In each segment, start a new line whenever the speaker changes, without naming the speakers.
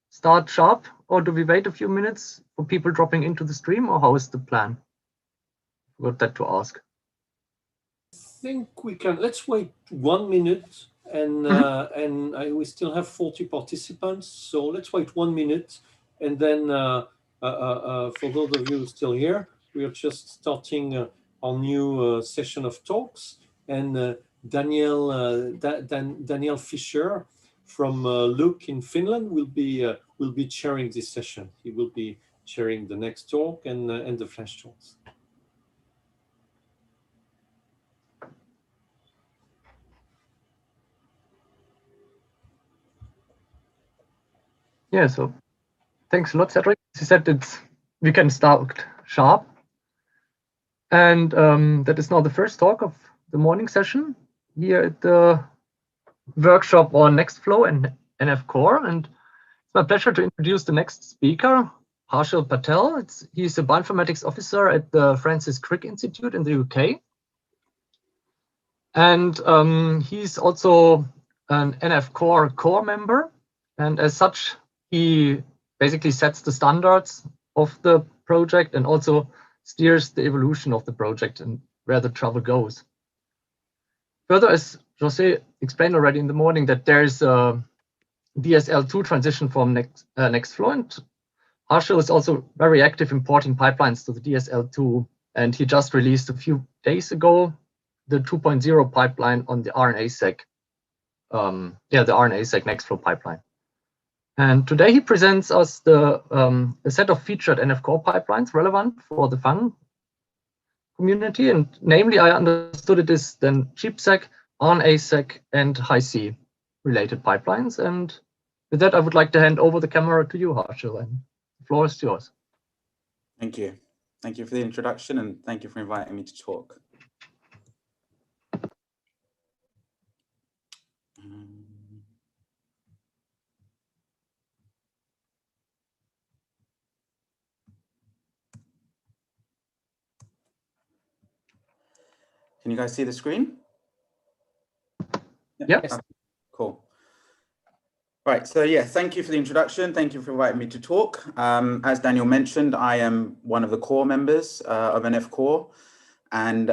start sharp, or do we wait a few minutes for people dropping into the stream, or how is the plan? Got that to ask.
I think we can. Let's wait 1 minute, and we still have 40 participants. So let's wait 1 minute, and then for those of you still here, we are just starting our new session of talks, and Daniel Fisher from Look in Finland will be chairing this session. He will be chairing the next talk and the flash talks.
Yeah, so thanks a lot, Cedric. As you said, we can start sharp. And that is now the first talk of the morning session here at the workshop on Nextflow and nfcore. And it's my pleasure to introduce the next speaker, Harshil Patel. He's a bioinformatics officer at the Francis Crick Institute in the UK. And he's also an nfcore core member. And as such, he basically sets the standards of the project and also steers the evolution of the project and where the travel goes. Further, as José explained already in the morning, that there's a DSL2 transition from Nextflow, and Harshil is also very active in porting pipelines to the DSL2, and he just released a few days ago the 2.0 pipeline on the RNA-seq, the RNA-seq Nextflow pipeline. And today he presents us a set of featured nfcore pipelines relevant for the FANG community. And namely, I understood it is then chipset, RNA-seq, and Hi-C related pipelines. And with that, I would like to hand over the camera to you, Harshil, and the floor is yours.
Thank you. Thank you for the introduction, and thank you for inviting me to talk. Can you guys see the screen?
Yeah. Yes.
Cool. Right, so yeah, thank you for the introduction. Thank you for inviting me to talk. As Daniel mentioned, I am one of the core members of nfcore, and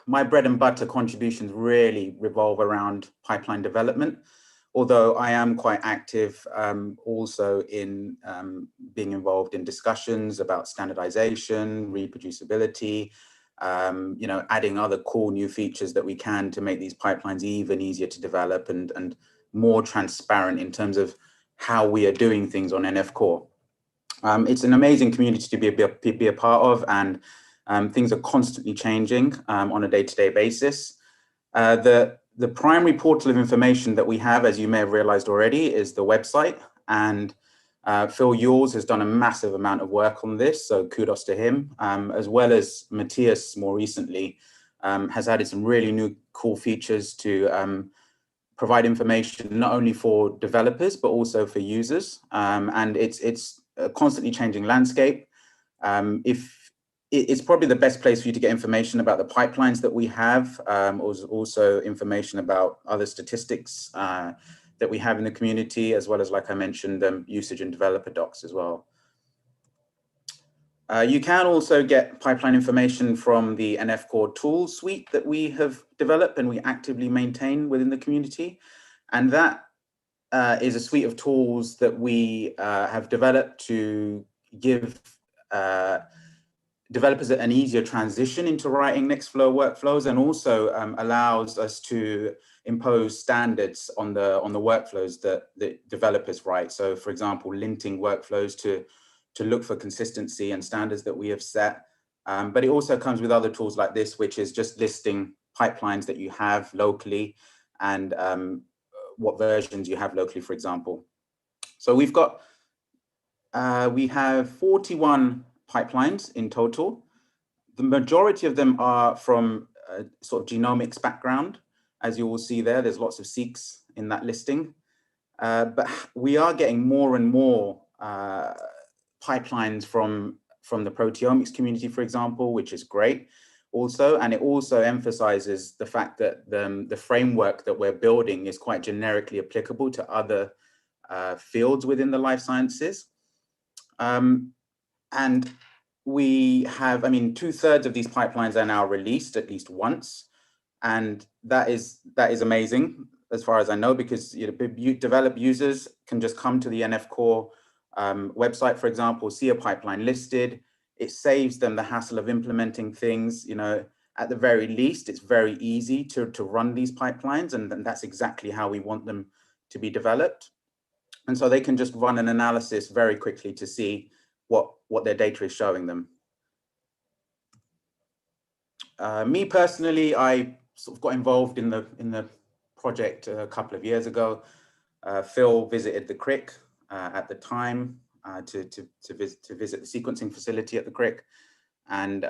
my bread and butter contributions really revolve around pipeline development, although I am quite active also in being involved in discussions about standardization, reproducibility, adding other cool new features that we can to make these pipelines even easier to develop and more transparent in terms of how we are doing things on nfcore. It's an amazing community to be a part of, and things are constantly changing on a day-to-day basis. The primary portal of information that we have, as you may have realized already, is the website, and Phil Yules has done a massive amount of work on this, so kudos to him, as well as Matthias more recently has added some really new cool features to provide information not only for developers but also for users, and it's a constantly changing landscape. It's probably the best place for you to get information about the pipelines that we have, also information about other statistics that we have in the community, as well as, like I mentioned, usage and developer docs as well. You can also get pipeline information from the nfcore tool suite that we have developed and we actively maintain within the community. And that is a suite of tools that we have developed to give developers an easier transition into writing Nextflow workflows, and also allows us to impose standards on the workflows that developers write. So, for example, linting workflows to look for consistency and standards that we have set. But it also comes with other tools like this, which is just listing pipelines that you have locally and what versions you have locally, for example. So we have 41 pipelines in total. The majority of them are from a sort of genomics background. As you will see there's lots of seqs in that listing. But we are getting more and more pipelines from the proteomics community, for example, which is great also. And it also emphasizes the fact that the framework that we're building is quite generically applicable to other fields within the life sciences. And we have, I mean, 2/3 of these pipelines are now released at least once. And that is amazing as far as I know, because develop users can just come to the nfcore website, for example, see a pipeline listed. It saves them the hassle of implementing things. At the very least, it's very easy to run these pipelines, and that's exactly how we want them to be developed. And so they can just run an analysis very quickly to see what their data is showing them. Me personally, I sort of got involved in the project a couple of years ago. Phil visited the Crick at the time to visit the sequencing facility at the Crick, and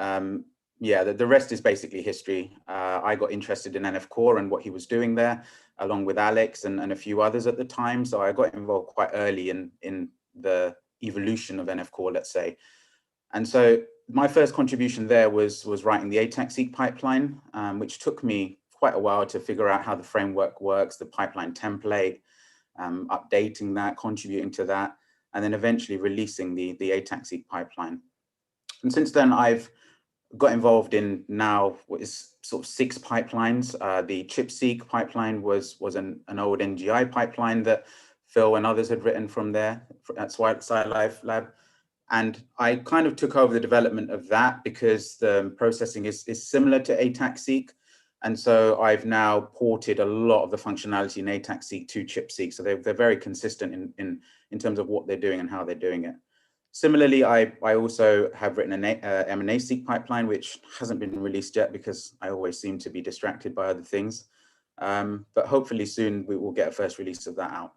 yeah, the rest is basically history. I got interested in nfcore and what he was doing there, along with Alex and a few others at the time. So I got involved quite early in the evolution of nfcore, let's say. And so my first contribution there was writing the ataxic pipeline, which took me quite a while to figure out how the framework works, the pipeline template, updating that, contributing to that, and then eventually releasing the ataxic pipeline. And since then, I've got involved in now what is sort of 6 pipelines. The chipset pipeline was an old NGI pipeline that Phil and others had written from there at SciLife Lab. And I kind of took over the development of that because the processing is similar to ataxic. And so I've now ported a lot of the functionality in ataxic to chipset. So they're very consistent in terms of what they're doing and how they're doing it. Similarly, I also have written an M&A-seq pipeline, which hasn't been released yet because I always seem to be distracted by other things. But hopefully soon we will get a first release of that out.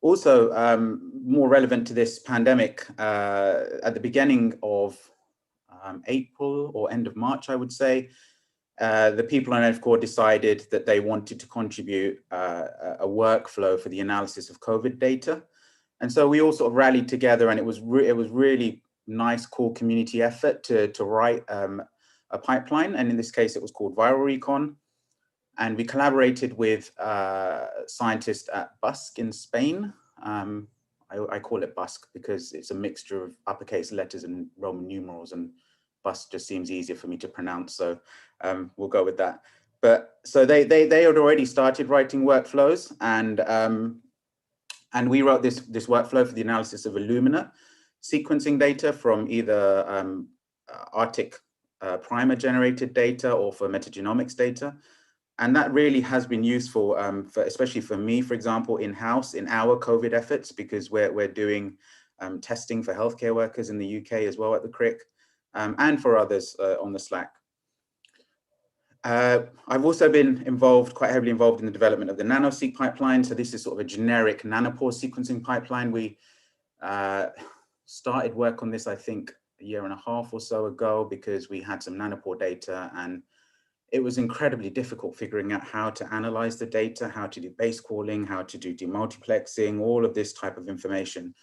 Also, more relevant to this pandemic, at the beginning of April or end of March, I would say, the people on nfcore decided that they wanted to contribute a workflow for the analysis of COVID data. And so we all sort of rallied together, and it was really nice, cool community effort to write a pipeline. And in this case, it was called Viral Recon. And we collaborated with scientists at BUSC in Spain. I call it BUSC because it's a mixture of uppercase letters and Roman numerals, and BUSC just seems easier for me to pronounce. So we'll go with that. But so they had already started writing workflows, and we wrote this workflow for the analysis of Illumina sequencing data from either Arctic primer generated data or for metagenomics data. And that really has been useful, especially for me, for example, in-house in our COVID efforts, because we're doing testing for healthcare workers in the UK as well at the Crick, and for others on the Slack. I've also been quite heavily involved in the development of the NanoSeq pipeline. So this is sort of a generic nanopore sequencing pipeline. We started work on this, I think, a year and a half or so ago, because we had some nanopore data, and it was incredibly difficult figuring out how to analyze the data, how to do base calling, how to do demultiplexing, all of this type of information.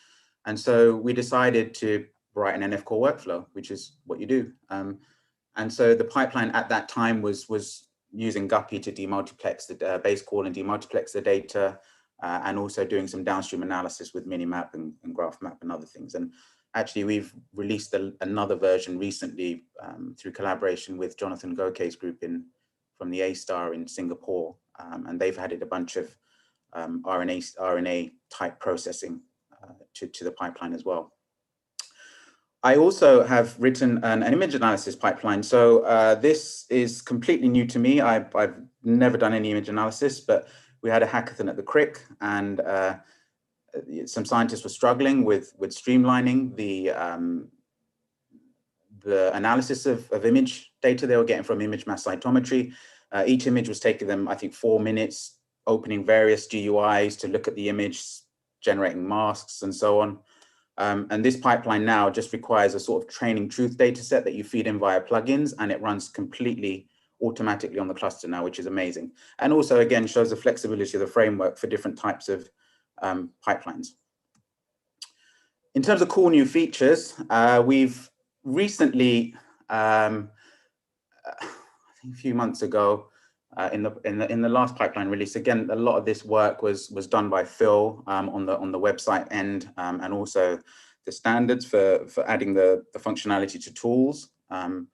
And so we decided to write an nfcore workflow, which is what you do. And so the pipeline at that time was using Guppy to demultiplex the base call and demultiplex the data, and also doing some downstream analysis with Minimap and GraphMap and other things. And actually, we've released another version recently through collaboration with Jonathan Gokay's group from the A-Star in Singapore, and they've added a bunch of RNA type processing to the pipeline as well. I also have written an image analysis pipeline. So this is completely new to me. I've never done any image analysis, but we had a hackathon at the Crick, and some scientists were struggling with streamlining the analysis of image data they were getting from image mass cytometry. Each image was taking them, I think, 4 minutes, opening various GUIs to look at the image, generating masks and so on. And this pipeline now just requires a sort of training truth data set that you feed in via plugins, and it runs completely automatically on the cluster now, which is amazing. And also, again, shows the flexibility of the framework for different types of pipelines. In terms of cool new features, we've recently, I think a few months ago, in the last pipeline release. Again, a lot of this work was done by Phil on the website end, and also the standards for adding the functionality to tools, and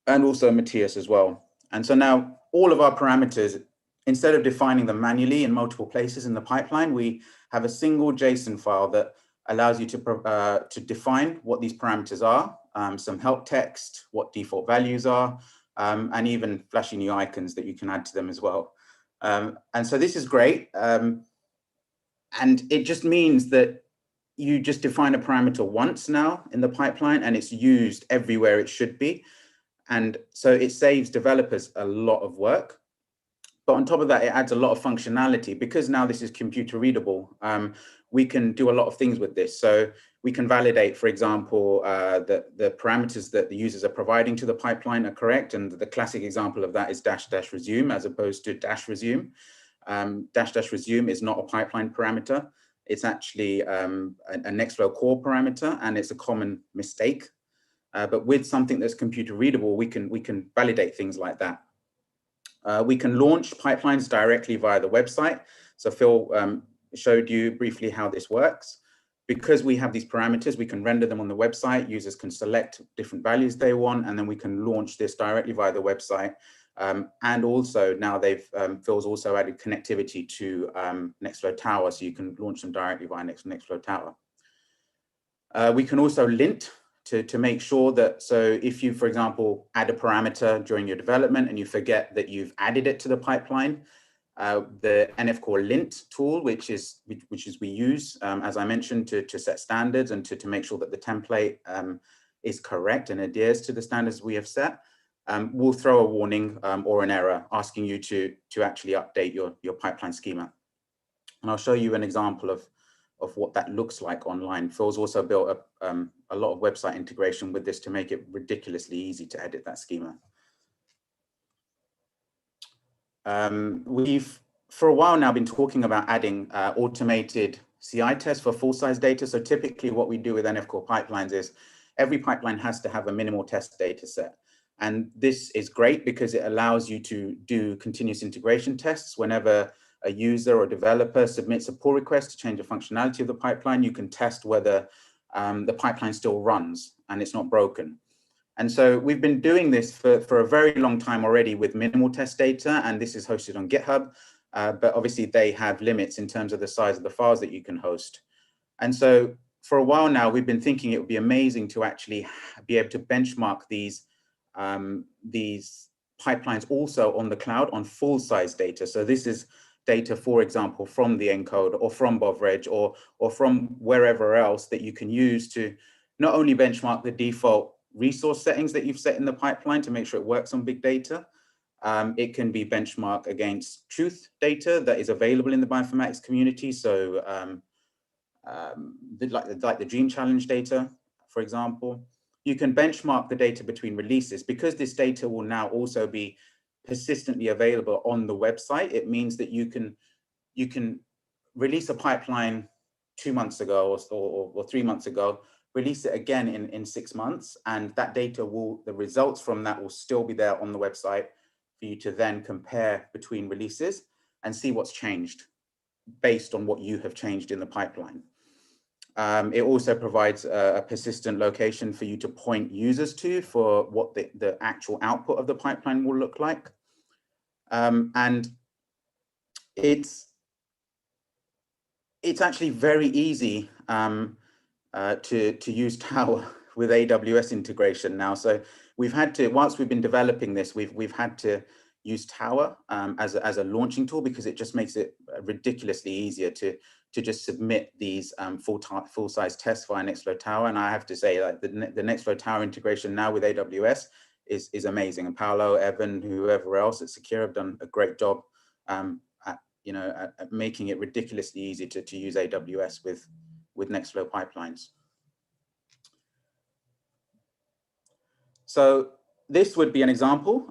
also Matthias as well. And so now all of our parameters, instead of defining them manually in multiple places in the pipeline, we have a single JSON file that allows you to define what these parameters are, some help text, what default values are, and even flashy new icons that you can add to them as well. And so this is great. And it just means that you just define a parameter once now in the pipeline, and it's used everywhere it should be. And so it saves developers a lot of work. But on top of that, it adds a lot of functionality. Because now this is computer readable, we can do a lot of things with this. So we can validate, for example, that the parameters that the users are providing to the pipeline are correct. And the classic example of that is -- resume as opposed to -- resume. -- resume is not a pipeline parameter. It's actually a Nextflow core parameter, and it's a common mistake. But with something that's computer readable, we can validate things like that. We can launch pipelines directly via the website. So Phil showed you briefly how this works. Because we have these parameters, we can render them on the website. Users can select different values they want, and then we can launch this directly via the website. And also now Phil's also added connectivity to Nextflow Tower, so you can launch them directly via Nextflow Tower. We can also lint to make sure that, so if you, for example, add a parameter during your development and you forget that you've added it to the pipeline, the nfcore lint tool, which we use, as I mentioned, to set standards and to make sure that the template is correct and adheres to the standards we have set, will throw a warning or an error asking you to actually update your pipeline schema. And I'll show you an example of what that looks like online. Phil's also built up a lot of website integration with this to make it ridiculously easy to edit that schema. We've, for a while now, been talking about adding automated CI tests for full-size data. So typically what we do with nfcore pipelines is every pipeline has to have a minimal test data set. And this is great because it allows you to do continuous integration tests. Whenever a user or developer submits a pull request to change the functionality of the pipeline, you can test whether the pipeline still runs and it's not broken. And so we've been doing this for a very long time already with minimal test data, and this is hosted on GitHub, but obviously they have limits in terms of the size of the files that you can host. And so for a while now, we've been thinking it would be amazing to actually be able to benchmark these pipelines also on the cloud on full-size data. So this is data, for example, from the encode or from Bovreg or from wherever else that you can use to not only benchmark the default resource settings that you've set in the pipeline to make sure it works on big data. It can be benchmarked against truth data that is available in the bioinformatics community. So like the Dream Challenge data, for example. You can benchmark the data between releases. Because this data will now also be persistently available on the website, it means that you can release a pipeline 2 months ago or 3 months ago, release it again in 6 months, and that data the results from that will still be there on the website for you to then compare between releases and see what's changed based on what you have changed in the pipeline. It also provides a persistent location for you to point users to for what the actual output of the pipeline will look like. And it's actually very easy to use Tower with AWS integration now. So we've had to, whilst we've been developing this, we've had to use Tower as a launching tool because it just makes it ridiculously easier to just submit these full-size tests via Nextflow Tower. And I have to say that the Nextflow Tower integration now with AWS is amazing. And Paolo, Evan, whoever else at Secure have done a great job at making it ridiculously easy to use AWS with Nextflow pipelines. So this would be an example.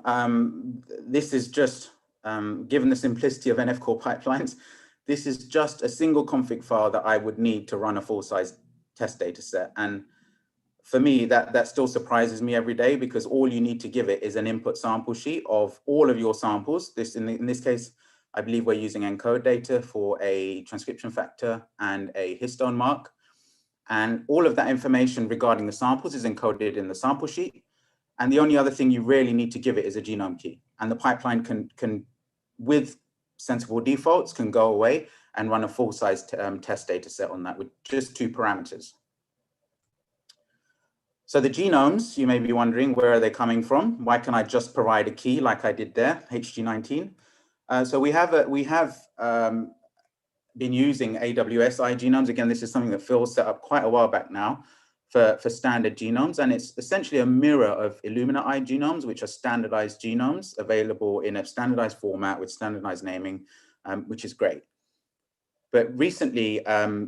This is just, given the simplicity of nfcore pipelines, this is just a single config file that I would need to run a full-size test data set. And for me, that still surprises me every day, because all you need to give it is an input sample sheet of all of your samples. In this case, I believe we're using ENCODE data for a transcription factor and a histone mark. And all of that information regarding the samples is encoded in the sample sheet. And the only other thing you really need to give it is a genome key. And the pipeline can with sensible defaults, can go away and run a full-size test data set on that with just 2 parameters. So the genomes, you may be wondering, where are they coming from? Why can't I just provide a key like I did there, HG19? So we have been using AWS iGenomes. Again, this is something that Phil set up quite a while back now for standard genomes. And it's essentially a mirror of Illumina iGenomes, which are standardized genomes available in a standardized format with standardized naming, which is great. But recently,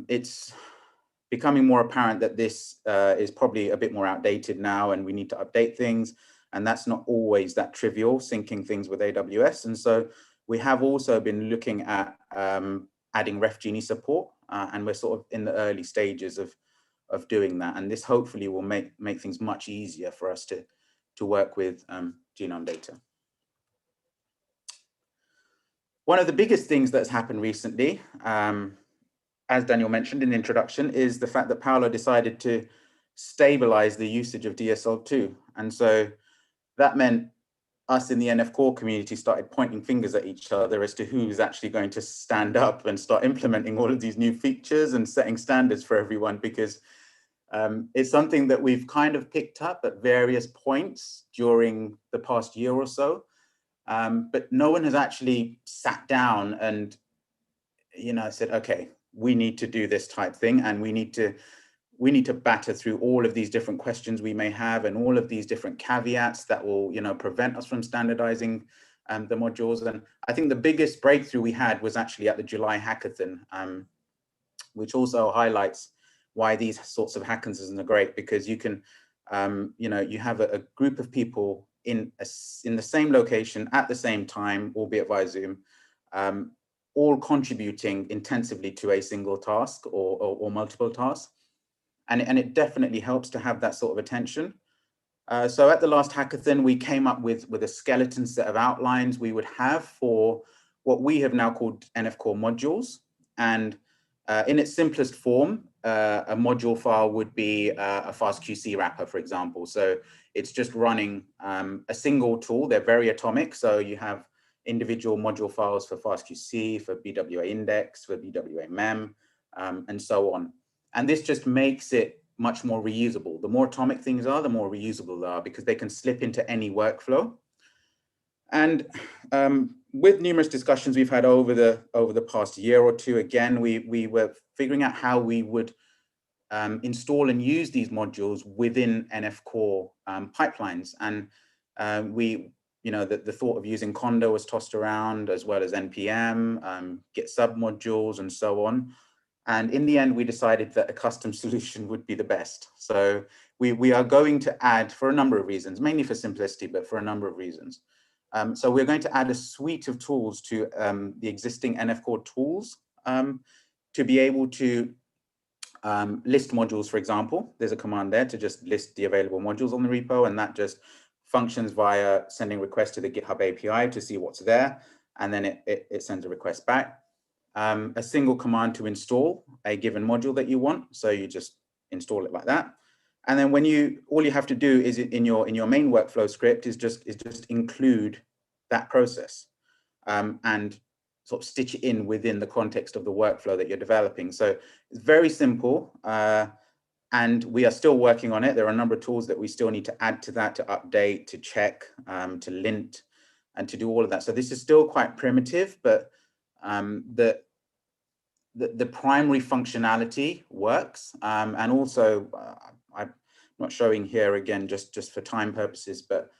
it's becoming more apparent that this is probably a bit more outdated now, and we need to update things. And that's not always that trivial, syncing things with AWS. And so we have also been looking at adding RefGenie support, and we're sort of in the early stages of doing that. And this hopefully will make things much easier for us to work with genome data. One of the biggest things that's happened recently, as Daniel mentioned in the introduction, is the fact that Paolo decided to stabilize the usage of DSL2. And so that meant us in the nfcore community started pointing fingers at each other as to who's actually going to stand up and start implementing all of these new features and setting standards for everyone, because it's something that we've kind of picked up at various points during the past year or so. But no one has actually sat down and, said, okay, we need to do this type thing, and we need to batter through all of these different questions we may have and all of these different caveats that will, prevent us from standardizing the modules. And I think the biggest breakthrough we had was actually at the July hackathon, which also highlights why these sorts of hackathons are great, because you can, you have a group of people in the same location at the same time, albeit via Zoom, all contributing intensively to a single task or multiple tasks. And it definitely helps to have that sort of attention. So at the last hackathon, we came up with a skeleton set of outlines we would have for what we have now called nfcore modules. And in its simplest form, a module file would be a FastQC wrapper, for example. So it's just running a single tool. They're very atomic. So you have individual module files for FastQC, for BWA index, for BWA mem, and so on. And this just makes it much more reusable. The more atomic things are, the more reusable they are, because they can slip into any workflow. And with numerous discussions we've had over the past year or two, again, we were figuring out how we would install and use these modules within nfcore pipelines. And the thought of using Conda was tossed around, as well as npm, Git submodules, and so on. And in the end, we decided that a custom solution would be the best. So we are going to add, for a number of reasons, mainly for simplicity, but for a number of reasons. So we're going to add a suite of tools to the existing nfcore tools to be able to list modules, for example. There's a command there to just list the available modules on the repo, and that just functions via sending requests to the GitHub API to see what's there, and then it sends a request back. A single command to install a given module that you want, so you just install it like that. And then all you have to do is in your main workflow script is just include that process and sort of stitch it in within the context of the workflow that you're developing. So it's very simple, and we are still working on it. There are a number of tools that we still need to add to that, to update, to check, to lint, and to do all of that. So this is still quite primitive, but the primary functionality works. And also, I'm not showing here again, just for time purposes, but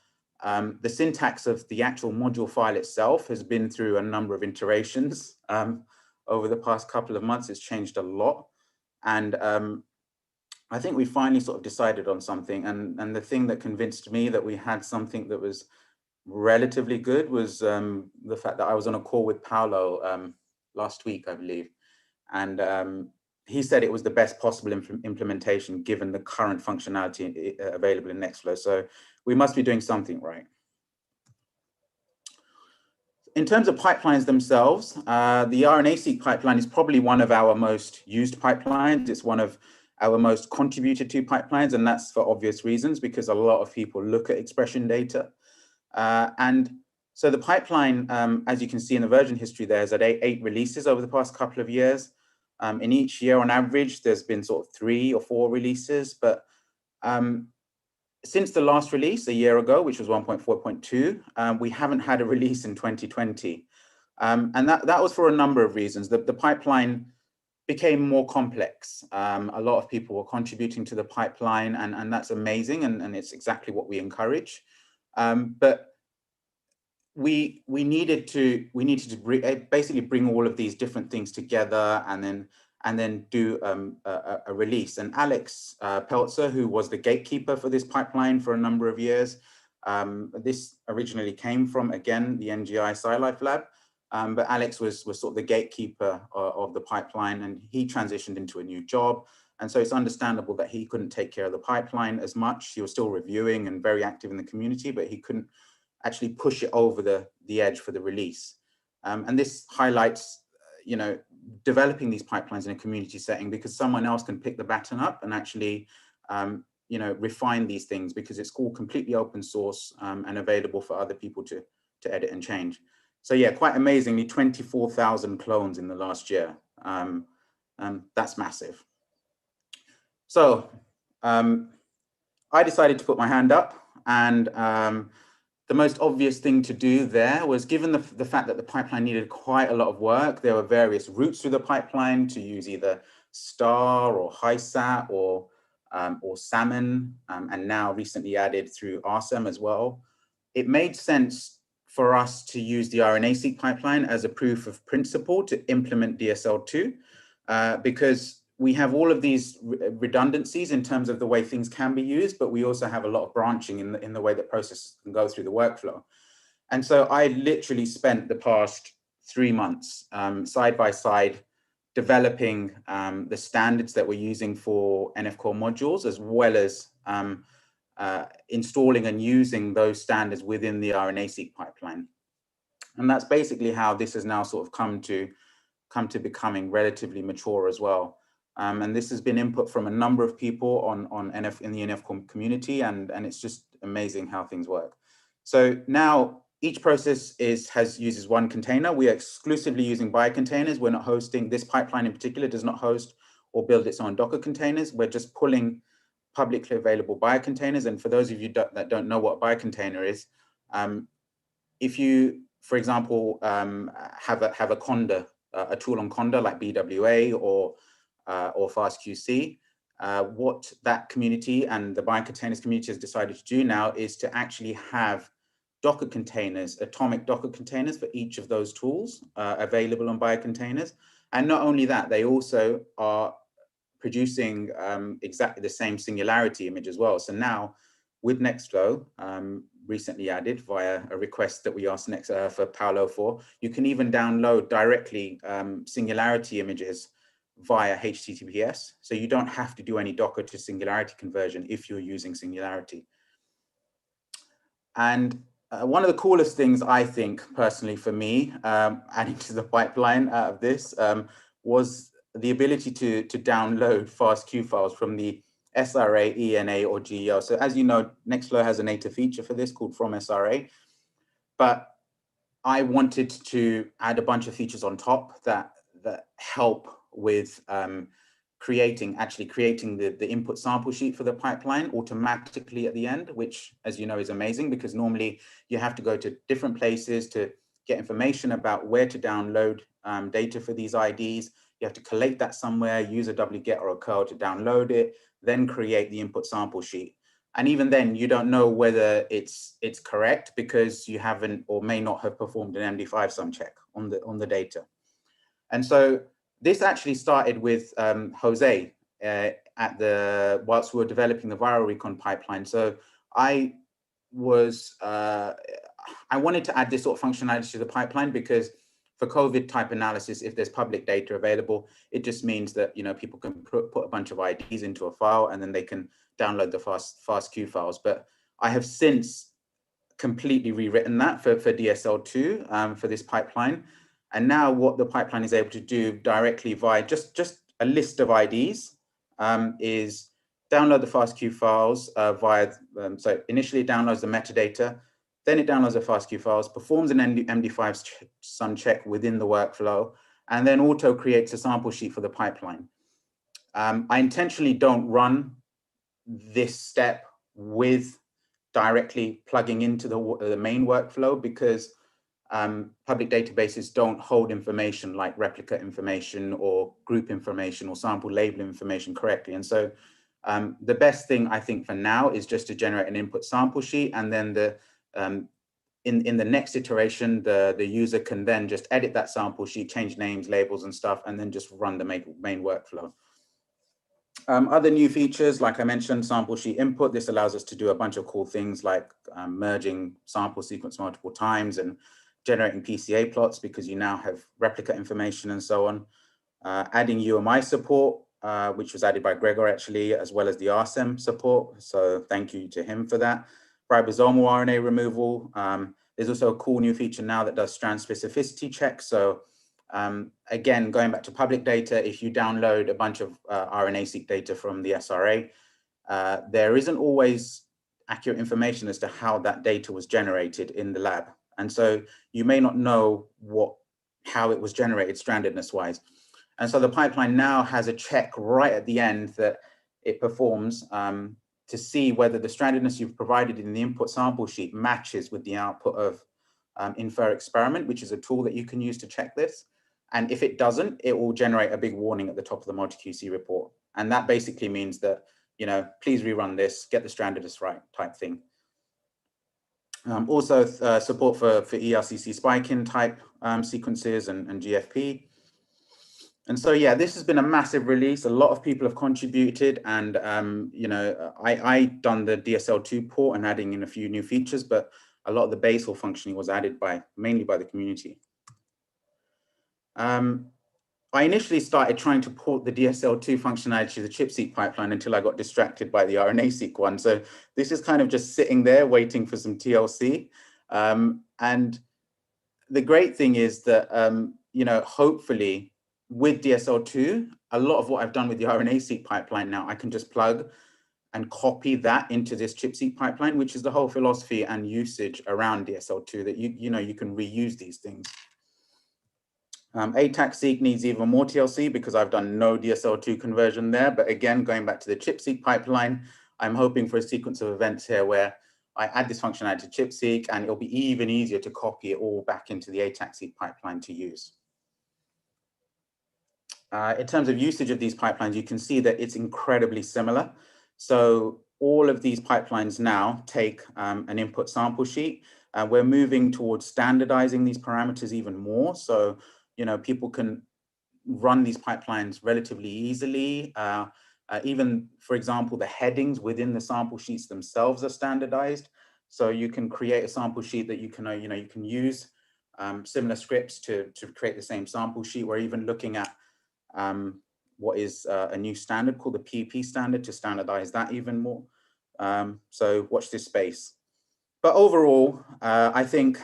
the syntax of the actual module file itself has been through a number of iterations over the past couple of months. It's changed a lot. And I think we finally sort of decided on something. And the thing that convinced me that we had something that was relatively good was the fact that I was on a call with Paolo last week, I believe. And he said it was the best possible implementation given the current functionality available in Nextflow. So we must be doing something right. In terms of pipelines themselves, the RNA-seq pipeline is probably one of our most used pipelines. It's one of our most contributed to pipelines, and that's for obvious reasons, because a lot of people look at expression data. And so the pipeline, as you can see in the version history, there's at eight releases over the past couple of years. In each year, on average, there's been sort of 3 or 4 releases, but since the last release a year ago, which was 1.4.2, we haven't had a release in 2020. And that was for a number of reasons. The pipeline became more complex. A lot of people were contributing to the pipeline, and that's amazing, and it's exactly what we encourage. But we needed to basically bring all of these different things together and then do a release. And Alex Peltzer, who was the gatekeeper for this pipeline for a number of years, this originally came from, again, the NGI SciLife Lab, but Alex was sort of the gatekeeper of the pipeline, and he transitioned into a new job. And so it's understandable that he couldn't take care of the pipeline as much. He was still reviewing and very active in the community, but he couldn't actually push it over the edge for the release. And this highlights, developing these pipelines in a community setting, because someone else can pick the baton up and actually, refine these things, because it's all completely open source and available for other people to edit and change. So yeah, quite amazingly, 24,000 clones in the last year. That's massive. So I decided to put my hand up, and the most obvious thing to do there was, given the fact that the pipeline needed quite a lot of work, there were various routes through the pipeline to use either STAR or HiSat or Salmon, and now recently added through RSEM as well. It made sense for us to use the RNA-seq pipeline as a proof of principle to implement DSL2, because we have all of these redundancies in terms of the way things can be used, but we also have a lot of branching in the way that processes can go through the workflow. And so I literally spent the past 3 months side by side developing the standards that we're using for nfcore modules, as well as installing and using those standards within the RNA-seq pipeline. And that's basically how this has now sort of come to becoming relatively mature as well. And this has been input from a number of people in the nfcore community, and it's just amazing how things work. So now each process uses one container. We are exclusively using biocontainers. We're not hosting, this pipeline in particular does not host or build its own Docker containers. We're just pulling publicly available biocontainers. And for those of you that don't know what a biocontainer is, if you, for example, have a Conda, a tool on Conda like BWA or FastQC, what that community and the biocontainers community has decided to do now is to actually have Docker containers, atomic Docker containers for each of those tools available on biocontainers. And not only that, they also are producing exactly the same singularity image as well. So now with Nextflow, recently added via a request that we asked for Paolo for, you can even download directly singularity images via HTTPS. So you don't have to do any Docker to Singularity conversion if you're using Singularity. And one of the coolest things, I think, personally for me, adding to the pipeline out of this, was the ability to download FastQ files from the SRA, ENA, or GEO. So as you know, Nextflow has a native feature for this called From SRA. But I wanted to add a bunch of features on top that help with creating the input sample sheet for the pipeline automatically at the end, which, as you know, is amazing, because normally you have to go to different places to get information about where to download data for these IDs. You have to collate that somewhere, use a wget or a curl to download it, then create the input sample sheet. And even then, you don't know whether it's correct, because you haven't or may not have performed an MD5 sum check on the data. And so this actually started with Jose whilst we were developing the viral recon pipeline. So I wanted to add this sort of functionality to the pipeline, because for COVID type analysis, if there's public data available, it just means that, you know, people can put a bunch of IDs into a file and then they can download the FASTQ files. But I have since completely rewritten that for DSL2 for this pipeline. And now what the pipeline is able to do directly via just a list of IDs is download the FASTQ files via, so initially it downloads the metadata, then it downloads the FASTQ files, performs an MD5 sum check within the workflow, and then auto creates a sample sheet for the pipeline. I intentionally don't run this step with directly plugging into the main workflow because public databases don't hold information like replicate information or group information or sample label information correctly. And so the best thing I think for now is just to generate an input sample sheet, and then in the next iteration, the user can then just edit that sample sheet, change names, labels and stuff, and then just run the main workflow. Other new features, like I mentioned, sample sheet input. This allows us to do a bunch of cool things like merging sample sequence multiple times and generating PCA plots because you now have replicate information and so on. Adding UMI support, which was added by Gregor actually, as well as the RSEM support. So thank you to him for that. Ribosomal RNA removal. There's also a cool new feature now that does strand specificity checks. So again, going back to public data, if you download a bunch of RNA-seq data from the SRA, there isn't always accurate information as to how that data was generated in the lab. And so you may not know how it was generated strandedness-wise. And so the pipeline now has a check right at the end that it performs to see whether the strandedness you've provided in the input sample sheet matches with the output of infer experiment, which is a tool that you can use to check this. And if it doesn't, it will generate a big warning at the top of the multi-QC report. And that basically means that, you know, please rerun this, get the strandedness right type thing. Also support for ERCC spike-in type sequences and GFP. And so, yeah, this has been a massive release. A lot of people have contributed, and you know, I done the DSL2 port and adding in a few new features, but a lot of the basal functioning was added mainly by the community. I initially started trying to port the DSL2 functionality to the chipset pipeline until I got distracted by the RNA-seq one. So this is kind of just sitting there waiting for some TLC. And the great thing is that, you know, hopefully with DSL2, a lot of what I've done with the RNA-seq pipeline now, I can just plug and copy that into this chipset pipeline, which is the whole philosophy and usage around DSL2, that you know, you can reuse these things. Ataxi needs even more TLC because I've done no DSL2 conversion there. But again, going back to the chipseq pipeline, I'm hoping for a sequence of events here where I add this functionality to chipseq, and it'll be even easier to copy it all back into the Ataxi pipeline to use. In terms of usage of these pipelines, you can see that it's incredibly similar. So all of these pipelines now take an input sample sheet. We're moving towards standardizing these parameters even more. So, you know, people can run these pipelines relatively easily. Even, for example, the headings within the sample sheets themselves are standardized. So you can create a sample sheet that you can, you know, you can use similar scripts to create the same sample sheet. We're even looking at what is a new standard called the PP standard to standardize that even more. So watch this space. But overall, I think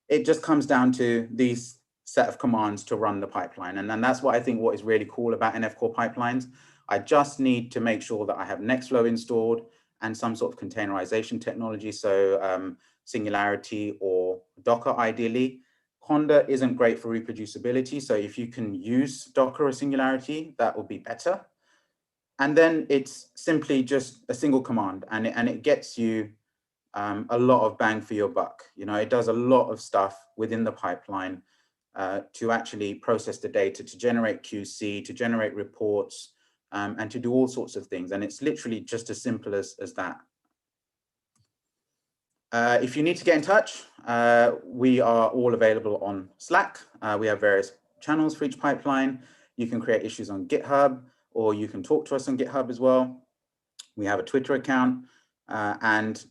it just comes down to these set of commands to run the pipeline. And then that's what I think what is really cool about nfcore pipelines. I just need to make sure that I have Nextflow installed and some sort of containerization technology. So Singularity or Docker ideally. Conda isn't great for reproducibility. So if you can use Docker or Singularity, that will be better. And then it's simply just a single command, and it gets you a lot of bang for your buck. You know, it does a lot of stuff within the pipeline to actually process the data, to generate QC, to generate reports, and to do all sorts of things. And it's literally just as simple as that. If you need to get in touch, we are all available on Slack. We have various channels for each pipeline. You can create issues on GitHub, or you can talk to us on GitHub as well. We have a Twitter account, and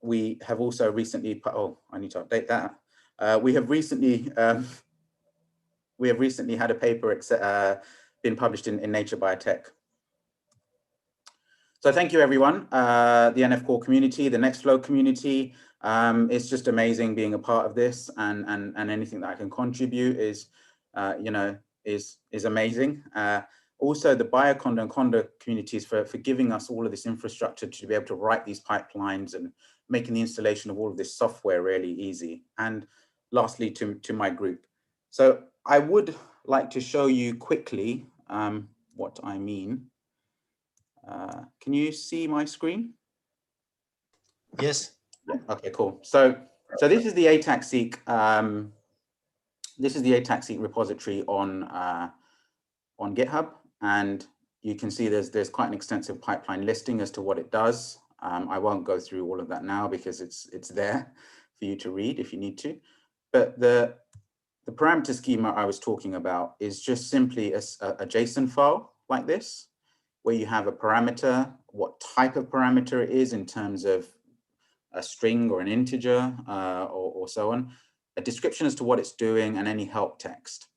we have also recently, oh, I need to update that. We have recently we have recently had a paper been published in Nature Biotech. So thank you, everyone. The NFcore community, the Nextflow community. It's just amazing being a part of this, and anything that I can contribute is, is amazing. Also, the Bioconda and Conda communities for giving us all of this infrastructure to be able to write these pipelines and making the installation of all of this software really easy. And lastly, to my group. So I would like to show you quickly what I mean. Can you see my screen?
Yes.
Yeah. Okay, cool. So this is the Ataxic. This is the Ataxic repository on GitHub, and you can see there's quite an extensive pipeline listing as to what it does. I won't go through all of that now because it's there for you to read if you need to. But the parameter schema I was talking about is just simply a JSON file like this, where you have a parameter, what type of parameter it is in terms of a string or an integer or so on, a description as to what it's doing, and any help text.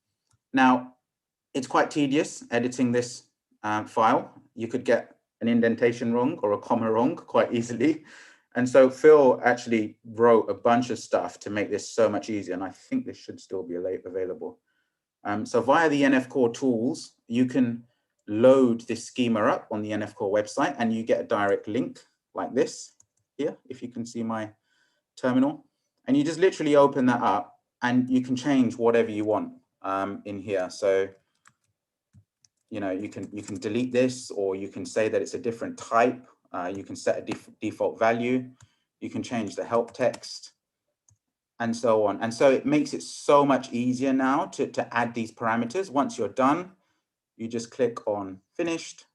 Now, it's quite tedious editing this file. You could get an indentation wrong or a comma wrong quite easily. And so Phil actually wrote a bunch of stuff to make this so much easier. And I think this should still be available. So via the nfcore tools, you can load this schema up on the nfcore website, and you get a direct link like this here, if you can see my terminal. And you just literally open that up, and you can change whatever you want in here. So, you know, you can delete this, or you can say that it's a different type. You can set a default value. You can change the help text, and so on. And so it makes it so much easier now to add these parameters. Once you're done, you just click on finished,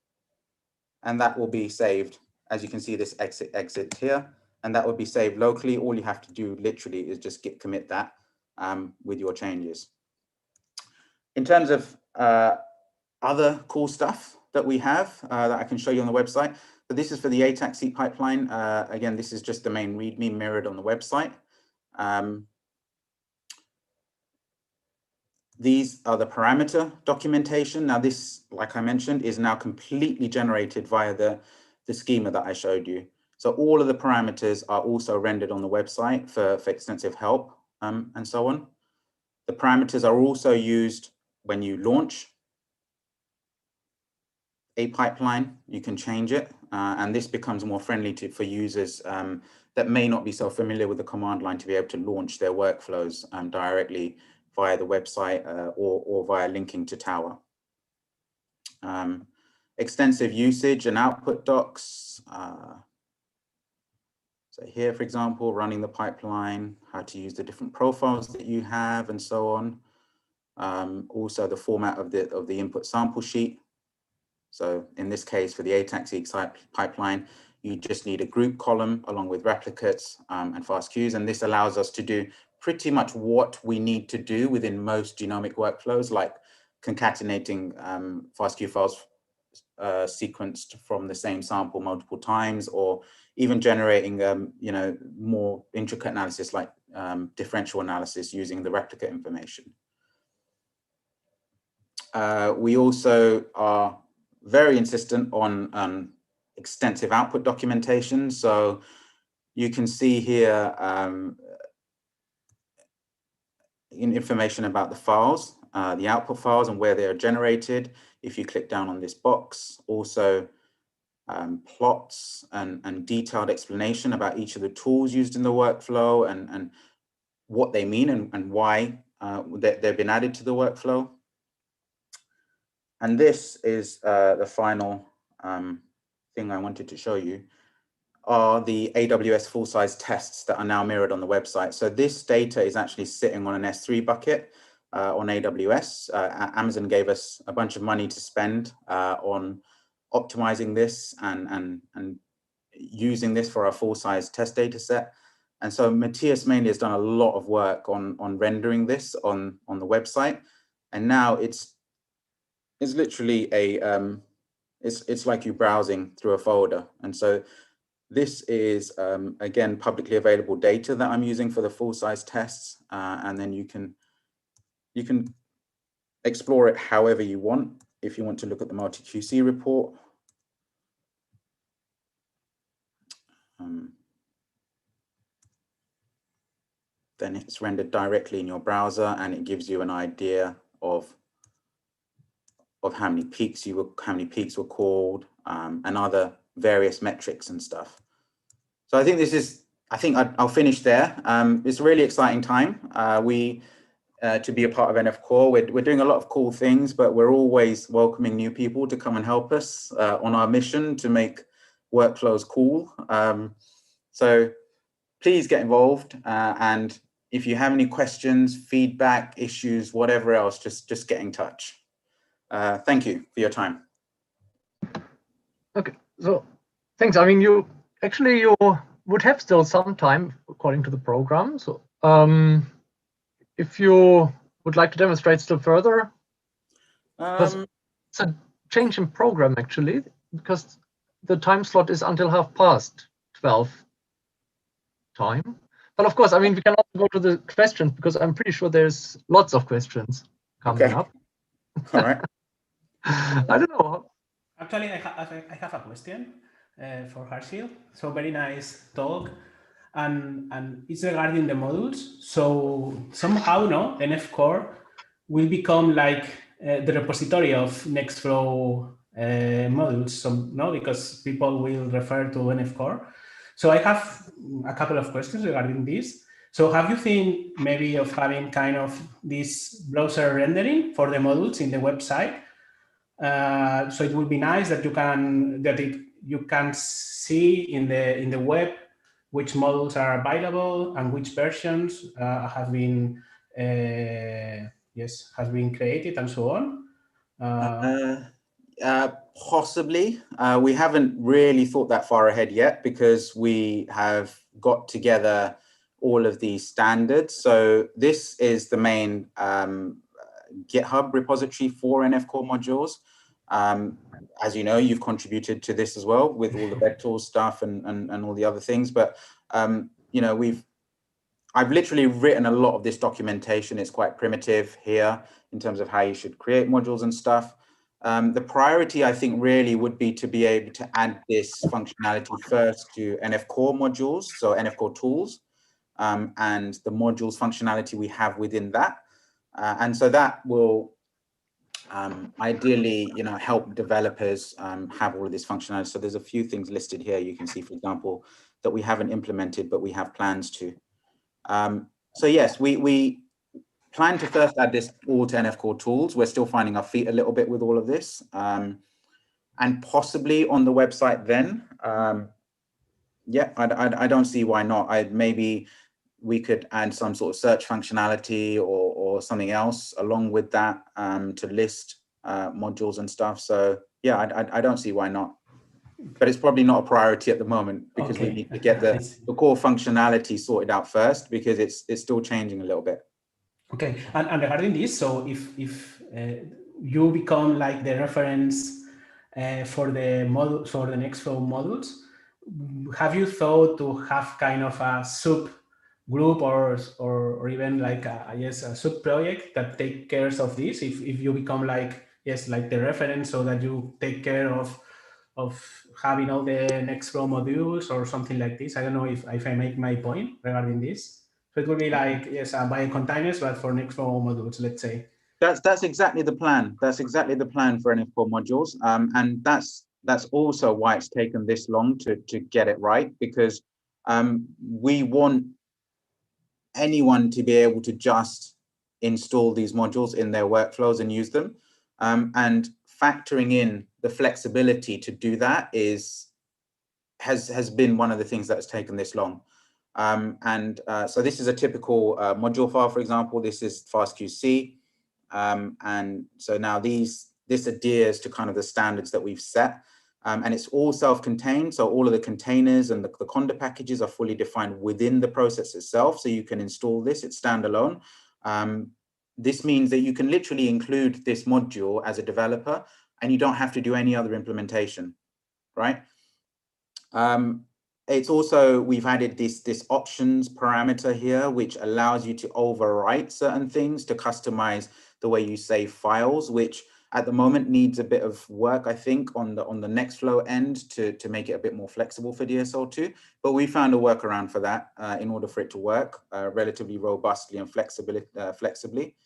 and that will be saved. As you can see, this exit here, and that will be saved locally. All you have to do literally is just git commit that with your changes. In terms of other cool stuff that we have that I can show you on the website. So this is for the Ataxi pipeline. Again, this is just the main README mirrored on the website. These are the parameter documentation. Now this, like I mentioned, is now completely generated via the schema that I showed you. So all of the parameters are also rendered on the website for extensive help and so on. The parameters are also used when you launch a pipeline. You can change it, and this becomes more friendly for users that may not be so familiar with the command line to be able to launch their workflows directly via the website or via linking to Tower. Extensive usage and output docs. So here, for example, running the pipeline, how to use the different profiles that you have, and so on. Also, the format of the input sample sheet. So in this case, for the Ataxi pipeline, you just need a group column along with replicates and fast queues. And this allows us to do pretty much what we need to do within most genomic workflows, like concatenating fast queue files sequenced from the same sample multiple times, or even generating you know, more intricate analysis like differential analysis using the replicate information. We also are very insistent on extensive output documentation. So you can see here information about the files, the output files and where they are generated. If you click down on this box, also plots and detailed explanation about each of the tools used in the workflow and what they mean and why they've been added to the workflow. And this is the final thing I wanted to show you, are the AWS full-size tests that are now mirrored on the website. So this data is actually sitting on an S3 bucket on AWS. Amazon gave us a bunch of money to spend on optimizing this and using this for our full-size test data set. And so Matthias mainly has done a lot of work on rendering this on the website. And now it's literally a, it's like you browsing through a folder. And so this is, again, publicly available data that I'm using for the full-size tests. And then you can explore it however you want. If you want to look at the multi-QC report, then it's rendered directly in your browser, and it gives you an idea of how many peaks were called, and other various metrics and stuff. So I think I'll finish there. It's a really exciting time. To be a part of nfcore. We're doing a lot of cool things, but we're always welcoming new people to come and help us on our mission to make workflows cool. So please get involved, and if you have any questions, feedback, issues, whatever else, just get in touch. Thank you for your time.
Okay, so thanks. I mean, you would have still some time according to the program. So if you would like to demonstrate still further, it's a change in program actually, because the time slot is until 12:30 time. But of course, I mean, we can also go to the questions, because I'm pretty sure there's lots of questions coming up.
All right.
I don't know.
Actually, I have a question for Harshil. So very nice talk. And it's regarding the modules. So somehow, no, nfcore will become like the repository of Nextflow modules. So no, because people will refer to nfcore. So I have a couple of questions regarding this. So have you think maybe of having kind of this browser rendering for the modules in the website? So it would be nice that you can see in the web which models are available and which versions have been has been created and so on.
Possibly. We haven't really thought that far ahead yet, because we have got together all of these standards. So this is the main GitHub repository for nfcore modules. As you know, you've contributed to this as well with all the vector stuff and all the other things. But you know, I've literally written a lot of this documentation. It's quite primitive here in terms of how you should create modules and stuff. The priority, I think, really would be to be able to add this functionality first to nfcore modules, so nfcore tools, and the modules functionality we have within that. And so that will ideally, you know, help developers have all of this functionality. So there's a few things listed here. You can see, for example, that we haven't implemented, but we have plans to. So yes, we plan to first add this all to nfcore tools. We're still finding our feet a little bit with all of this, and possibly on the website then. Yeah, I don't see why not. Maybe we could add some sort of search functionality or something else along with that to list modules and stuff. So yeah, I don't see why not. But it's probably not a priority at the moment, because we need to get the core functionality sorted out first, because it's still changing a little bit.
Okay, and regarding this, so if you become like the reference for the model, for the Nextflow modules, have you thought to have kind of a sub group or even like a sub project that take care of this? If you become like like the reference, so that you take care of having all the Nextflow modules or something like this. I don't know if I make my point regarding this. So it would be like, biocontainers, but for Nextflow modules, let's say.
That's exactly the plan. That's exactly the plan for nfcore modules. And that's also why it's taken this long to get it right, because we want anyone to be able to just install these modules in their workflows and use them. And factoring in the flexibility to do that has been one of the things that's taken this long. So this is a typical module file, for example. This is FastQC. And so now this adheres to kind of the standards that we've set. And it's all self-contained. So all of the containers and the conda packages are fully defined within the process itself. So you can install this, it's standalone. This means that you can literally include this module as a developer, and you don't have to do any other implementation, right? It's also, we've added this options parameter here, which allows you to overwrite certain things to customize the way you save files, which at the moment needs a bit of work, I think, on the Nextflow end to make it a bit more flexible for DSL2. But we found a workaround for that in order for it to work relatively robustly and flexibly.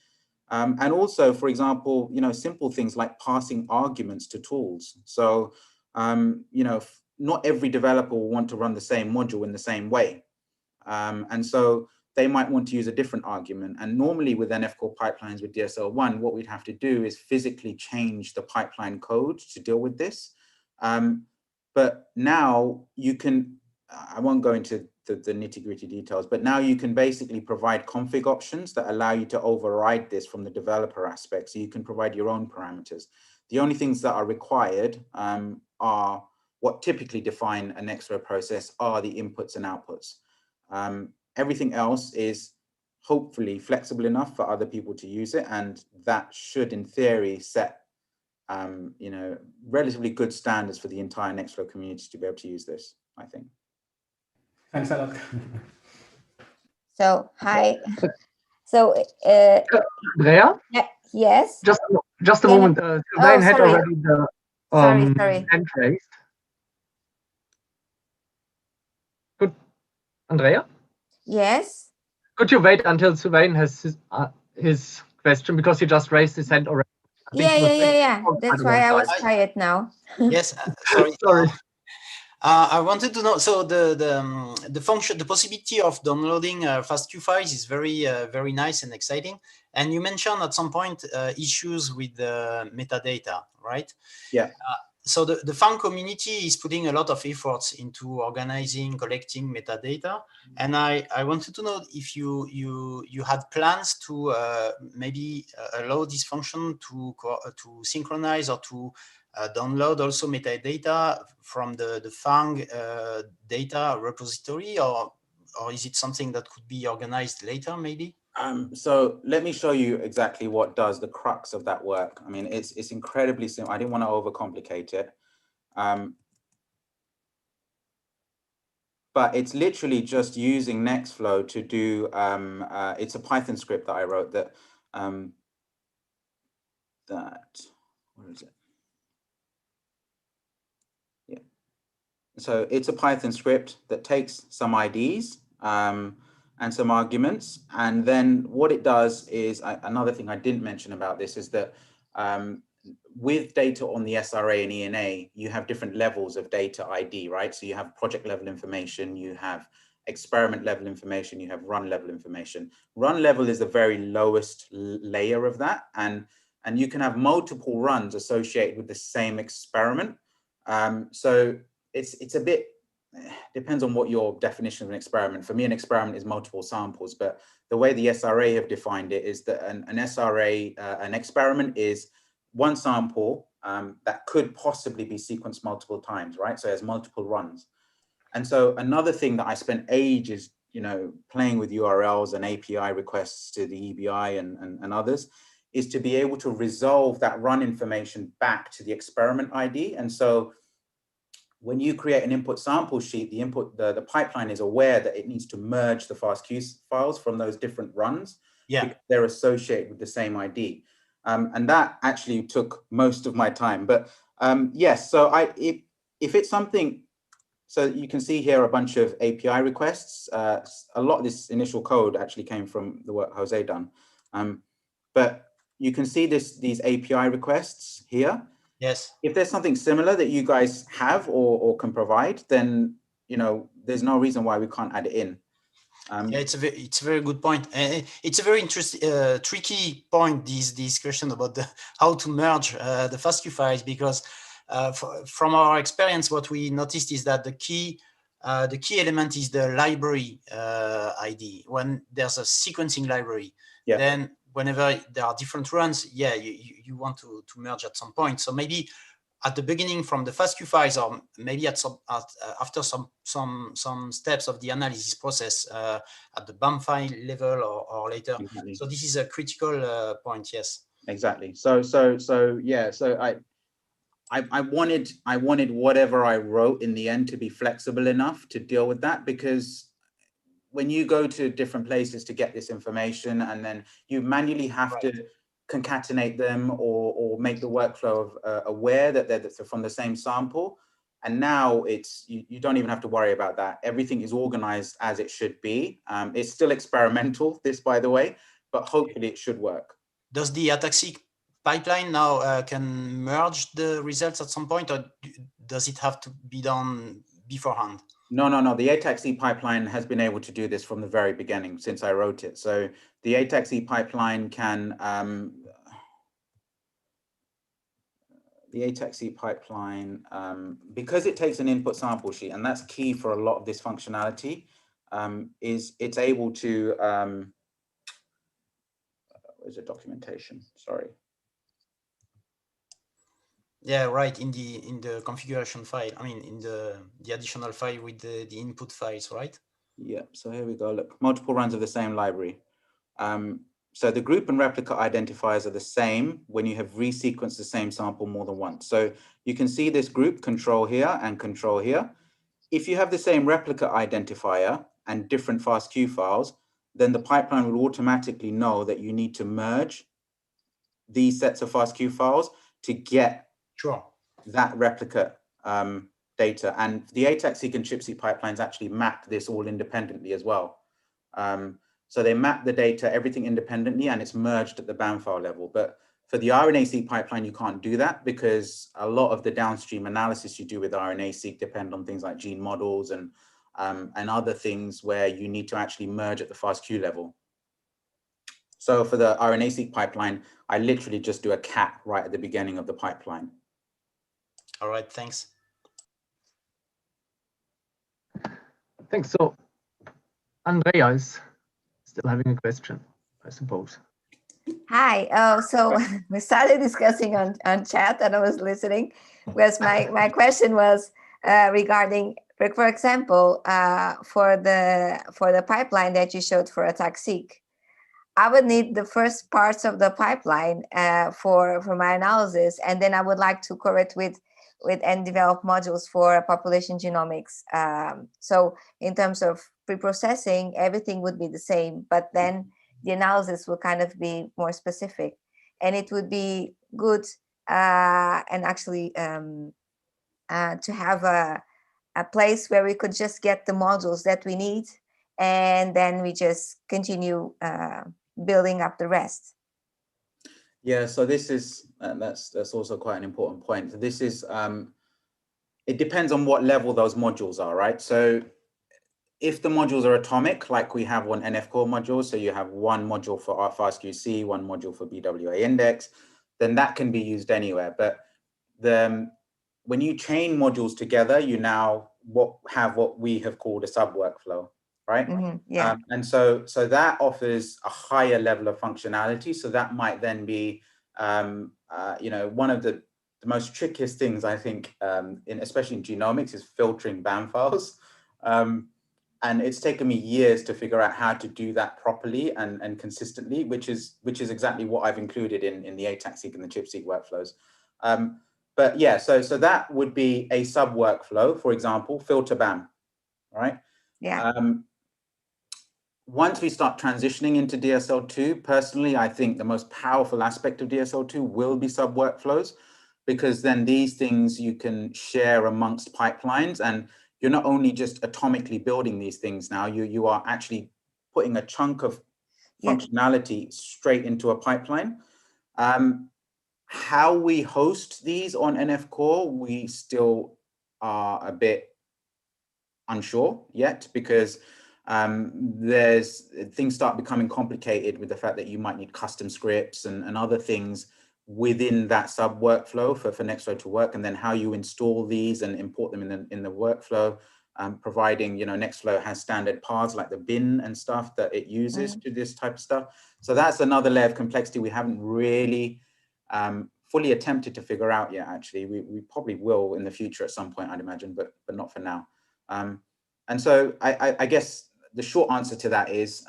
And also, for example, simple things like passing arguments to tools. So, not every developer will want to run the same module in the same way. And so they might want to use a different argument. And normally with nfcore pipelines with DSL1, what we'd have to do is physically change the pipeline code to deal with this. But now you can, I won't go into the nitty-gritty details, but now you can basically provide config options that allow you to override this from the developer aspect. So you can provide your own parameters. The only things that are required are what typically define a Nextflow process are the inputs and outputs. Everything else is hopefully flexible enough for other people to use it, and that should, in theory, set relatively good standards for the entire Nextflow community to be able to use this, I think.
Thanks a lot.
So, hi. So,
Andrea?
yeah, yes.
Just a moment. Sylvain had
sorry.
already the
Sorry.
hand raised. Good. Andrea?
Yes.
Could you wait until Sylvain has his question, because he just raised his hand already? I think he was
Yeah. That's why I was quiet now.
Yes, sorry.
Sorry.
I wanted to know, so the function, the possibility of downloading FASTQ files is very nice and exciting. And you mentioned at some point issues with the metadata, right?
Yeah.
So the fan community is putting a lot of efforts into organizing, collecting metadata, and I wanted to know if you had plans to maybe allow this function to synchronize or to download also metadata from the FANG data repository, or is it something that could be organized later, maybe?
So let me show you exactly what does the crux of that work. I mean, it's incredibly simple. I didn't want to overcomplicate it. But it's literally just using Nextflow to do, it's a Python script that I wrote that, where is it? Yeah. So it's a Python script that takes some IDs and some arguments. And then what it does is, another thing I didn't mention about this is that with data on the SRA and ENA, you have different levels of data ID, right? So you have project level information, you have experiment level information, you have run level information. Run level is the very lowest layer of that. And you can have multiple runs associated with the same experiment. So it's a bit, depends on what your definition of an experiment. For me, an experiment is multiple samples, but the way the SRA have defined it is that an SRA, an experiment is one sample that could possibly be sequenced multiple times, right? So it has multiple runs. And so another thing that I spent ages, playing with URLs and API requests to the EBI and others, is to be able to resolve that run information back to the experiment ID. And so when you create an input sample sheet, the pipeline is aware that it needs to merge the FASTQ files from those different runs.
Yeah,
because they're associated with the same ID. And that actually took most of my time. But yes, so if it's something, so you can see here a bunch of API requests. A lot of this initial code actually came from the work Jose done. But you can see these API requests here.
yes.
If there's something similar that you guys have or can provide, then there's no reason why we can't add it in.
Yeah, it's a very good point. It's a very interesting, tricky point. This question about how to merge the FASTQ files, because from our experience, what we noticed is that the key element is the library ID. When there's a sequencing library,
yeah.
Then whenever there are different runs, yeah, you want to merge at some point. So maybe at the beginning from the FASTQ files, or maybe after some steps of the analysis process at the BAM file level or later.
Exactly.
So this is a critical point, yes.
Exactly. So yeah. So I wanted whatever I wrote in the end to be flexible enough to deal with that, because when you go to different places to get this information, and then you manually have to concatenate them or make the workflow aware that they're from the same sample. And now you don't even have to worry about that. Everything is organized as it should be. It's still experimental, this, by the way, but hopefully it should work.
Does the Ataxi pipeline now can merge the results at some point, or does it have to be done beforehand?
No. The Ataxi pipeline has been able to do this from the very beginning since I wrote it. So the Ataxi pipeline can, because it takes an input sample sheet, and that's key for a lot of this functionality, is it's able to, where's the documentation? Sorry.
Yeah, right. In the configuration file, I mean, in the additional file with the input files, right?
Yeah. So here we go. Look, multiple runs of the same library. So the group and replica identifiers are the same when you have resequenced the same sample more than once. So you can see this group control here and control here. If you have the same replica identifier and different FASTQ files, then the pipeline will automatically know that you need to merge these sets of FASTQ files to get that replica data. And the Ataxic and chipset pipelines actually map this all independently as well. So they map the data, everything independently, and it's merged at the BAM file level. But for the RNA-seq pipeline, you can't do that because a lot of the downstream analysis you do with RNA-seq depend on things like gene models and other things where you need to actually merge at the FASTQ level. So for the RNA-seq pipeline, I literally just do a cat right at the beginning of the pipeline.
All right, thanks.
Thanks. So Andrea is still having a question, I suppose.
Hi. So we started discussing on chat, and I was listening. Because my question was regarding, for example, for the pipeline that you showed for Ataxic, I would need the first parts of the pipeline for my analysis, and then I would like to correct with and develop modules for population genomics. So in terms of pre-processing, everything would be the same, but then the analysis will kind of be more specific, and it would be good and actually to have a place where we could just get the modules that we need, and then we just continue building up the rest.
Yeah, so this is, that's also quite an important point. So this is, it depends on what level those modules are, right? So if the modules are atomic, like we have one nfcore module, so you have one module for FASTQC, one module for BWA index, then that can be used anywhere. But when you chain modules together, you now have what we have called a sub workflow, right?
Mm-hmm. Yeah.
And so that offers a higher level of functionality. So that might then be, you know, one of the most trickiest things, I think, especially in genomics, is filtering BAM files. And it's taken me years to figure out how to do that properly and consistently, which is exactly what I've included in the Ataxic and the chipset workflows. But yeah, so that would be a sub workflow, for example, filter BAM, right?
Yeah.
Once we start transitioning into DSL2, personally, I think the most powerful aspect of DSL2 will be sub workflows, because then these things you can share amongst pipelines, and you're not only just atomically building these things now, you are actually putting a chunk of functionality straight into a pipeline. How we host these on nfcore, we still are a bit unsure yet, because things start becoming complicated with the fact that you might need custom scripts and other things within that sub workflow for Nextflow to work, and then how you install these and import them in the workflow, providing, you know, Nextflow has standard paths like the bin and stuff that it uses to this type of stuff. So that's another layer of complexity we haven't really fully attempted to figure out yet. Actually, we probably will in the future at some point, I'd imagine, but not for now. And so I guess the short answer to that is,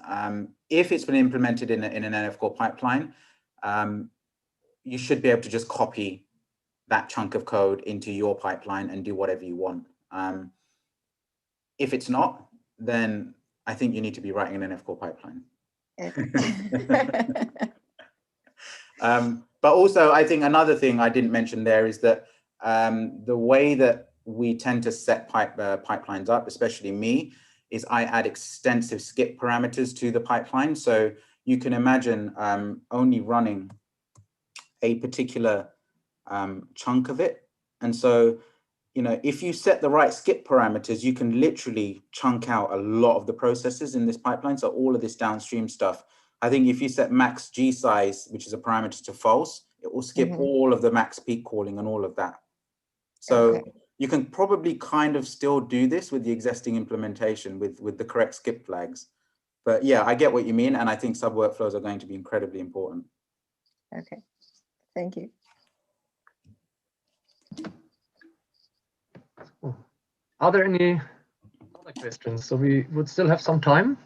if it's been implemented in an nfcore pipeline, you should be able to just copy that chunk of code into your pipeline and do whatever you want. If it's not, then I think you need to be writing an nfcore pipeline. But also, I think another thing I didn't mention there is that the way that we tend to set pipelines up, especially me, is I add extensive skip parameters to the pipeline. So you can imagine only running a particular chunk of it. And so, you know, if you set the right skip parameters, you can literally chunk out a lot of the processes in this pipeline. So all of this downstream stuff, I think if you set max G size, which is a parameter, to false, it will skip all of the max peak calling and all of that. So you can probably kind of still do this with the existing implementation with the correct skip flags. But yeah, I get what you mean. And I think sub workflows are going to be incredibly important.
Okay, thank you.
Are there any other questions? So we would still have some time.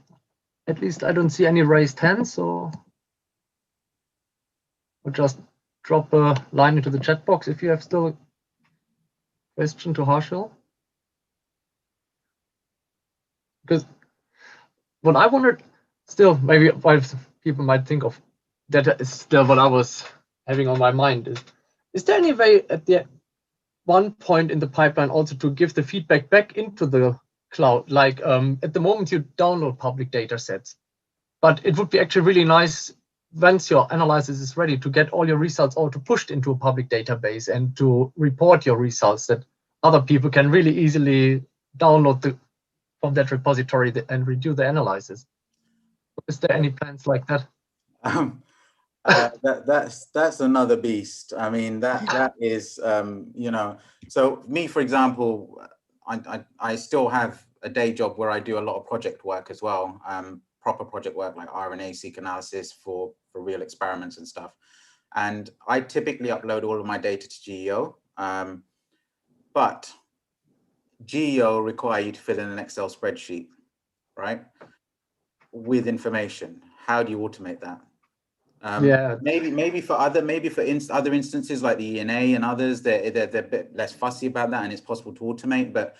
At least I don't see any raised hands, so we'll just drop a line into the chat box if you have still a question to Harshil. Because what I wondered, still, maybe people might think of that is still what I was having on my mind is there any way at the one point in the pipeline also to give the feedback back into the cloud? Like at the moment you download public data sets, but it would be actually really nice once your analysis is ready to get all your results auto pushed into a public database and to report your results that other people can really easily download from that repository and redo the analysis. Is there any plans like that?
That's another beast. I mean, that is, you know, so me, for example, I still have a day job where I do a lot of project work as well, proper project work like RNA-seq analysis for real experiments and stuff. And I typically upload all of my data to GEO, but GEO require you to fill in an Excel spreadsheet, right? With information. How do you automate that?
Yeah,
maybe for other instances like the ENA and others, they're a bit less fussy about that, and it's possible to automate. But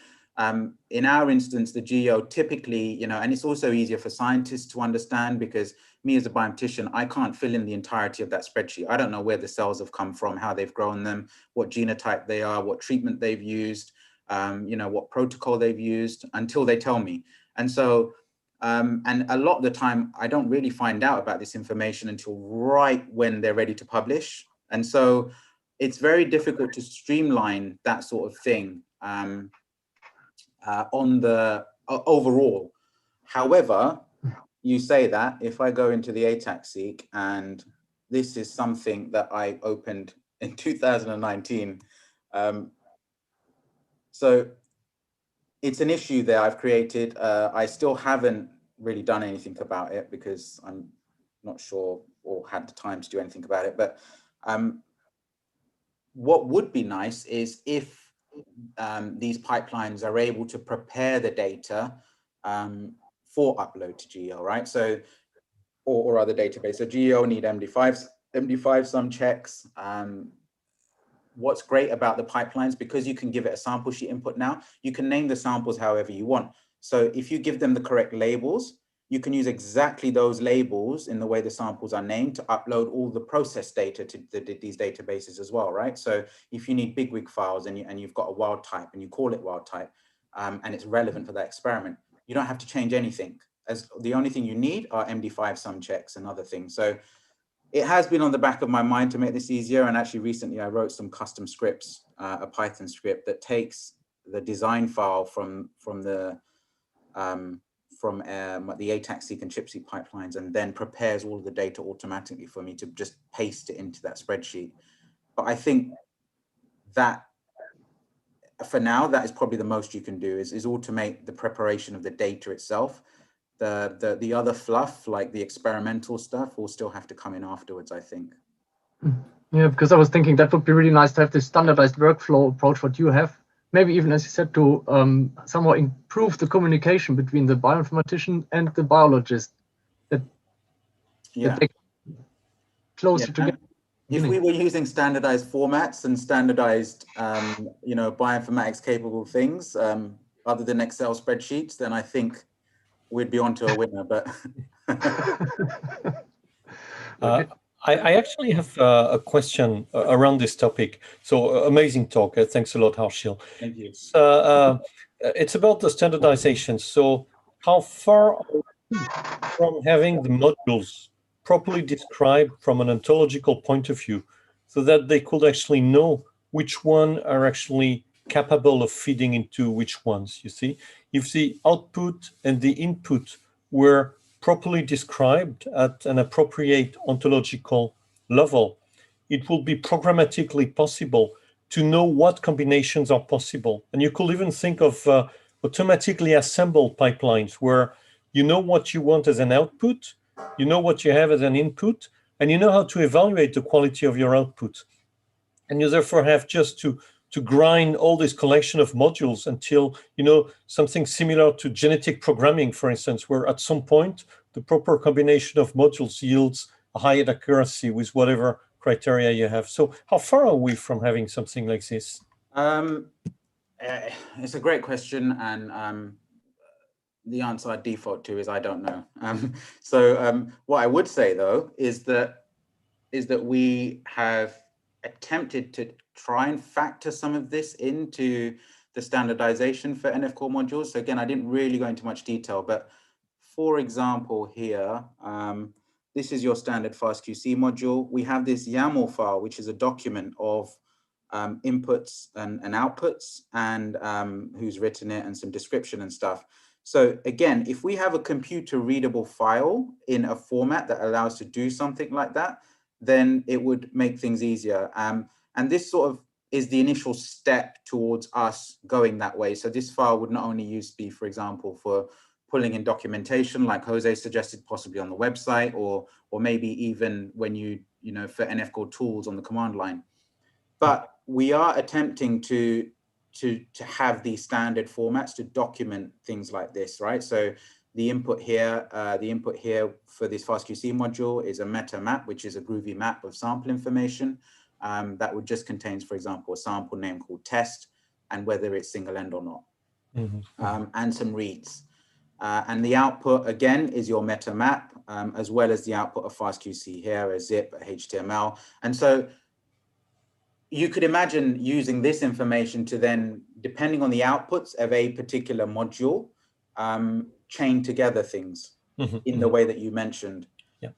in our instance, the GEO typically, you know, and it's also easier for scientists to understand, because me as a biometician, I can't fill in the entirety of that spreadsheet. I don't know where the cells have come from, how they've grown them, what genotype they are, what treatment they've used, you know, what protocol they've used, until they tell me. And so and a lot of the time, I don't really find out about this information until right when they're ready to publish. And so it's very difficult to streamline that sort of thing on the overall. However, you say that if I go into the Ataxi, and this is something that I opened in 2019. So it's an issue there I've created. I still haven't really done anything about it because I'm not sure or had the time to do anything about it. But what would be nice is if these pipelines are able to prepare the data for upload to GEO, right? So, or other database. So GEO need MD5 some checks. What's great about the pipelines, because you can give it a sample sheet input now, you can name the samples however you want. So if you give them the correct labels, you can use exactly those labels in the way the samples are named to upload all the process data to these databases as well, right? So if you need bigwig files and you've got a wild type and you call it wild type and it's relevant for that experiment, you don't have to change anything. As the only thing you need are MD5 sum checks and other things. So it has been on the back of my mind to make this easier. And actually recently I wrote some custom scripts, a Python script that takes the design file from the Ataxic and chipset pipelines and then prepares all of the data automatically for me to just paste it into that spreadsheet. But I think that for now, that is probably the most you can do is automate the preparation of the data itself. The other fluff, like the experimental stuff, will still have to come in afterwards, I think.
Yeah, because I was thinking that would be really nice to have this standardized workflow approach, what you have. Maybe even, as you said, to somehow improve the communication between the bioinformatician and the biologist. That they closer together.
If we were using standardized formats and standardized, you know, bioinformatics capable things, other than Excel spreadsheets, then I think we'd be onto a winner. But
I actually have a question around this topic. So amazing talk. Thanks a lot, Harshil.
Thank you.
It's about the standardization. So how far are we from having the modules properly described from an ontological point of view so that they could actually know which one are actually capable of feeding into which ones, you see? If the output and the input were properly described at an appropriate ontological level, it will be programmatically possible to know what combinations are possible. And you could even think of automatically assembled pipelines where you know what you want as an output, you know what you have as an input, and you know how to evaluate the quality of your output. And you therefore have just to grind all this collection of modules until, you know, something similar to genetic programming, for instance, where at some point the proper combination of modules yields a higher accuracy with whatever criteria you have. So how far are we from having something like this?
It's a great question, and the answer I default to is I don't know. What I would say though is that we have attempted to try and factor some of this into the standardization for nfcore modules. So again, I didn't really go into much detail, but for example here, this is your standard FastQC module. We have this YAML file, which is a document of inputs and outputs, and who's written it and some description and stuff. So again, if we have a computer readable file in a format that allows to do something like that, then it would make things easier. And this sort of is the initial step towards us going that way. So this file would not only use to be, for example, for pulling in documentation like Jose suggested, possibly on the website, or maybe even when you know, for nfcore tools on the command line. But we are attempting to have these standard formats to document things like this, right? So the input here for this FastQC module is a meta map, which is a groovy map of sample information that would just contains, for example, a sample name called test and whether it's single end or not, and some reads. And the output, again, is your meta map, as well as the output of FastQC here, a zip, a HTML. And so you could imagine using this information to then, depending on the outputs of a particular module, chain together things in the way that you mentioned.
Yeah.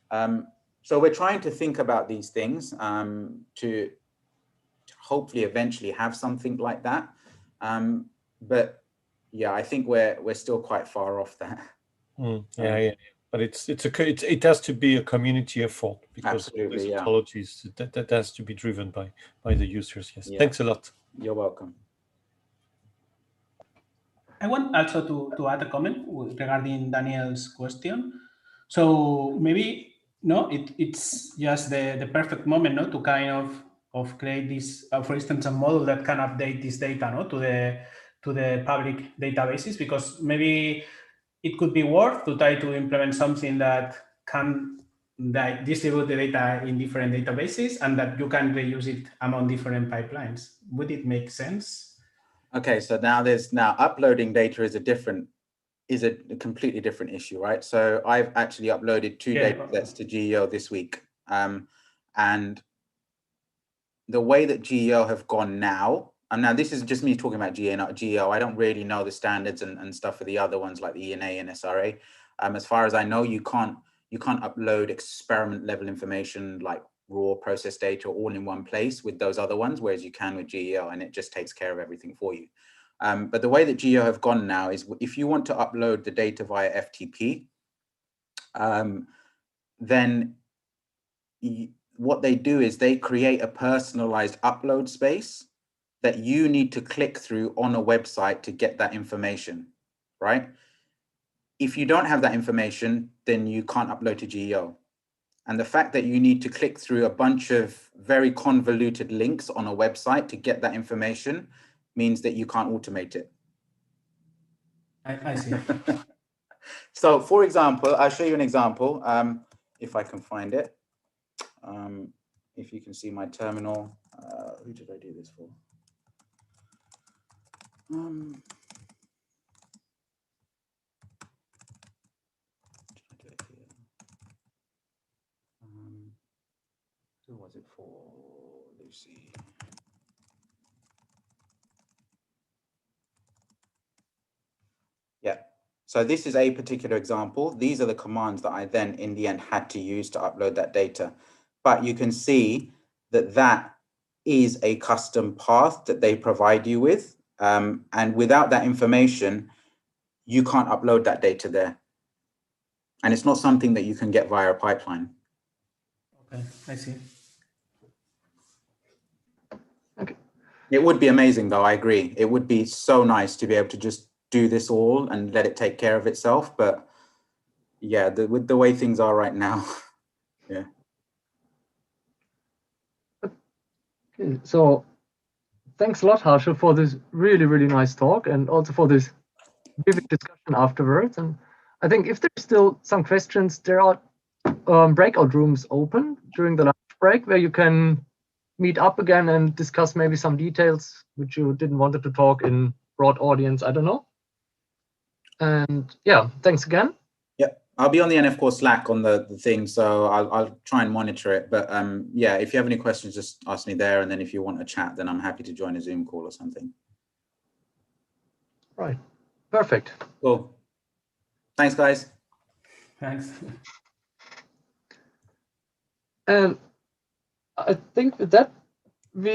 So we're trying to think about these things to hopefully eventually have something like that. But yeah, I think we're still quite far off that.
Yeah. But it has to be a community effort, because
absolutely,
these ontologies that has to be driven by the users. Yes. Yeah. Thanks a lot.
You're welcome.
I want also to add a comment regarding Daniel's question. So maybe it's just the perfect moment to kind of create this, for instance, a model that can update this data to the public databases, because maybe it could be worth to try to implement something that can distribute the data in different databases and that you can reuse it among different pipelines. Would it make sense?
Okay, so now uploading data is a completely different issue, right? So I've actually uploaded 2 data sets to GEO this week. And the way that GEO have gone now, and now this is just me talking about GEO, not GEO. I don't really know the standards and stuff for the other ones like the ENA and SRA. As far as I know, you can't upload experiment level information like raw process data all in one place with those other ones, whereas you can with GEO, and it just takes care of everything for you. But the way that GEO have gone now is if you want to upload the data via FTP, then what they do is they create a personalized upload space that you need to click through on a website to get that information, right? If you don't have that information, then you can't upload to GEO. And the fact that you need to click through a bunch of very convoluted links on a website to get that information means that you can't automate it.
I see.
So for example, I'll show you an example, if I can find it. If you can see my terminal, who did I do this for? So this is a particular example. These are the commands that I then in the end had to use to upload that data. But you can see that that is a custom path that they provide you with. And without that information, you can't upload that data there. And it's not something that you can get via a pipeline.
Okay, I see.
Okay.
It would be amazing though, I agree. It would be so nice to be able to just do this all and let it take care of itself. But yeah, with the way things are right now, yeah.
Okay, so thanks a lot, Harshil, for this really, really nice talk and also for this vivid discussion afterwards. And I think if there's still some questions, there are breakout rooms open during the lunch break where you can meet up again and discuss maybe some details which you didn't want to talk in broad audience. I don't know. And yeah, thanks again.
Yeah, I'll be on the nfcore Slack on the thing, so I'll try and monitor it. But yeah, if you have any questions, just ask me there. And then if you want a chat, then I'm happy to join a Zoom call or something.
Right. Perfect.
Cool. Thanks, guys.
Thanks.
And I think with that, we